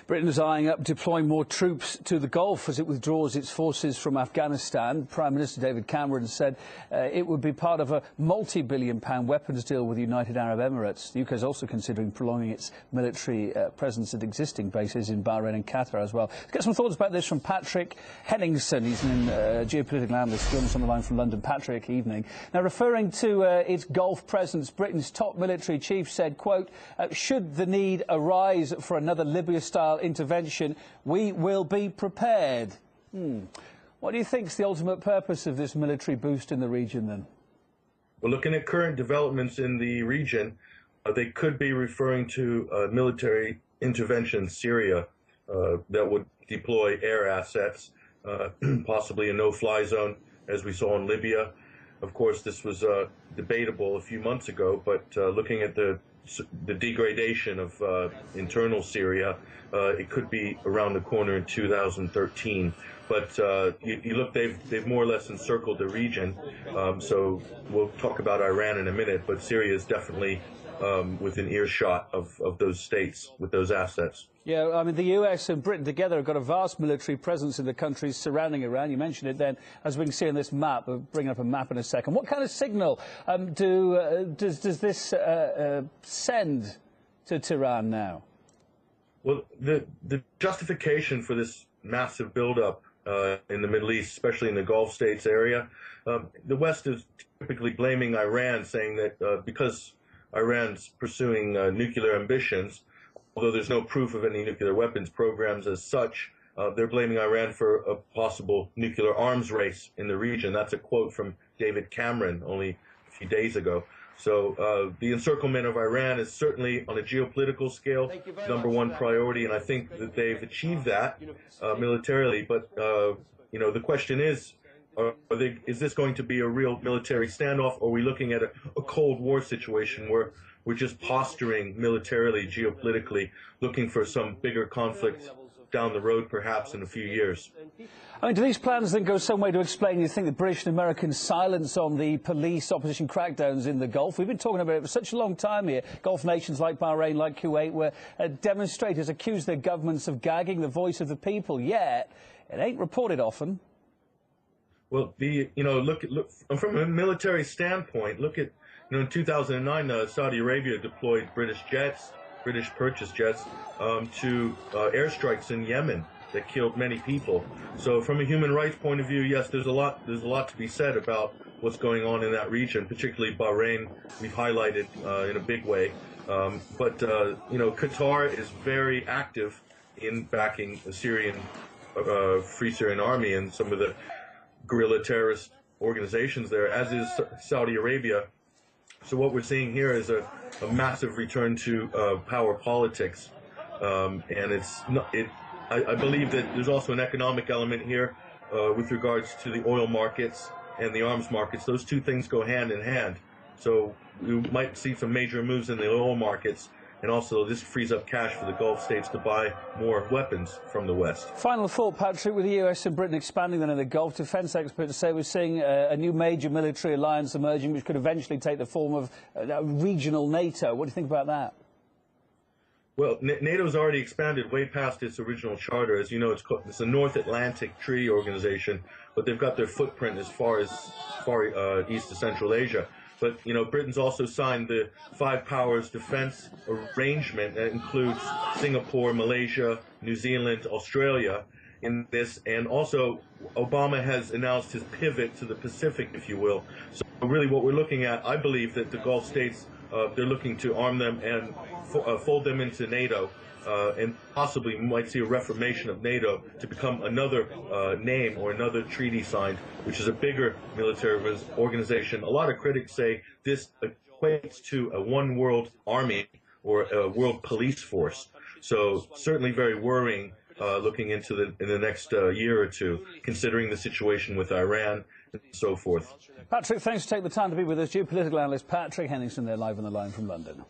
Britain is eyeing up deploying more troops to the Gulf as it withdraws its forces from Afghanistan. Prime Minister David Cameron said it would be part of a multi-billion-pound weapons deal with the United Arab Emirates. The UK is also considering prolonging its military presence at existing bases in Bahrain and Qatar as well. Let's get some thoughts about this from Patrick Henningsen. He's a geopolitical analyst. Joining us on the line from London. Patrick, evening. Now, referring to its Gulf presence, Britain's top military chief said, quote, should the need arise for another Libya-style intervention, we will be prepared. What do you think is the ultimate purpose of this military boost in the region, then? Well, looking at current developments in the region, they could be referring to military intervention in Syria that would deploy air assets, possibly a no-fly zone, as we saw in Libya. Of course, this was debatable a few months ago, but looking at the degradation of internal Syria, it could be around the corner in 2013. But you look, they've more or less encircled the region. So we'll talk about Iran in a minute, but Syria is definitely within earshot of those states with those assets. Yeah, I mean, the US and Britain together have got a vast military presence in the countries surrounding Iran. You mentioned it then, as we can see on this map. We'll bring up a map in a second. What kind of signal does this send to Tehran now? Well, the justification for this massive buildup in the Middle East, especially in the Gulf states area, the West is typically blaming Iran, saying that because Iran's pursuing nuclear ambitions, although there's no proof of any nuclear weapons programs as such, they're blaming Iran for a possible nuclear arms race in the region. That's a quote from David Cameron only a few days ago. So the encirclement of Iran is certainly, on a geopolitical scale, #1 priority, and I think that they've achieved that militarily. But you know, the question is, is this going to be a real military standoff, or are we looking at a Cold War situation where we're just posturing militarily, geopolitically, looking for some bigger conflict down the road, perhaps in a few years? I mean, do these plans then go some way to explain, you think, the British and American silence on the police opposition crackdowns in the Gulf? We've been talking about it for such a long time here. Gulf nations like Bahrain, like Kuwait, where demonstrators accuse their governments of gagging the voice of the people, yet it ain't reported often. Well, look from a military standpoint. Look at, in 2009, Saudi Arabia deployed British purchased jets, to airstrikes in Yemen that killed many people. So, from a human rights point of view, yes, there's a lot to be said about what's going on in that region, particularly Bahrain. We've highlighted in a big way, but Qatar is very active in backing the Syrian Free Syrian Army and some of the guerrilla terrorist organizations there, as is Saudi Arabia. So what we're seeing here is a massive return to power politics, and I believe that there's also an economic element here with regards to the oil markets and the arms markets. Those two things go hand in hand. So we might see some major moves in the oil markets, and also this frees up cash for the Gulf states to buy more weapons from the West. Final thought, Patrick, with the US and Britain expanding then in the Gulf, defence experts say we're seeing a new major military alliance emerging which could eventually take the form of regional NATO. What do you think about that? Well, NATO's already expanded way past its original charter. As you know, it's a North Atlantic Treaty Organization, but they've got their footprint as far east to Central Asia. But, Britain's also signed the Five Powers Defense Arrangement that includes Singapore, Malaysia, New Zealand, Australia in this. And also, Obama has announced his pivot to the Pacific, if you will. So really what we're looking at, I believe that the Gulf states, they're looking to arm them and fold them into NATO. And possibly might see a reformation of NATO to become another name or another treaty signed, which is a bigger military organization. A lot of critics say this equates to a one world army or a world police force. So certainly very worrying looking into in the next year or two, considering the situation with Iran and so forth. Patrick, thanks for taking the time to be with us. Geopolitical analyst Patrick Henningsen there live on the line from London.